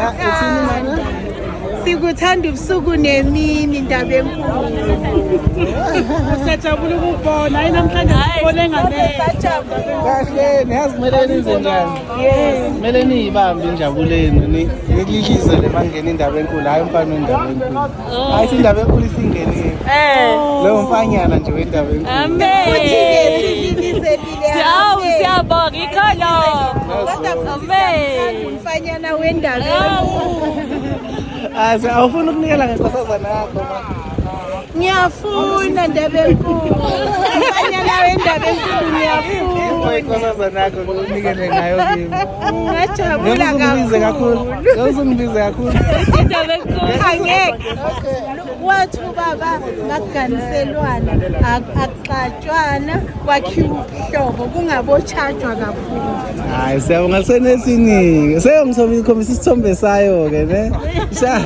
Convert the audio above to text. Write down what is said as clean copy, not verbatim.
Uthini mana? Sikuthanda ubusuku nemini indaba enkulu. Siyajabula ukubona hayi namhlanje sibone ngane. Kahle niyazi kumele nenze njani? Kumele niyibambe injabuleni nililizwe lemangena indaba enkulu hayi umfana wendaba enkulu. Hayi indaba enkulu isingenile. Leyo mfanyana nje wendaba enkulu. Amen. Uthi-ke sililizelile. Siyabonga ikhona. Amen. Umfanyana wendaba enkulu. Awufuni ukunikela ngenkosazana yakho ma? Ngiyafuna ndaba enkulu. Umfanyana wendaba enkulu ngiyafuna. Inkosazana yakho unikele ngayo kimi. Ngajabula kakhulu. Ngizungibize kakhulu. Indaba enkulu. Angeke. Wathi ubaba ngakuganiselwana akuxatshwana kwakhiwa ubuhlobo kungabotshajwa kakhulu. Hayi siyabonga senesiningi. Seyongithombisa isithombe sayo ke ne? Sha.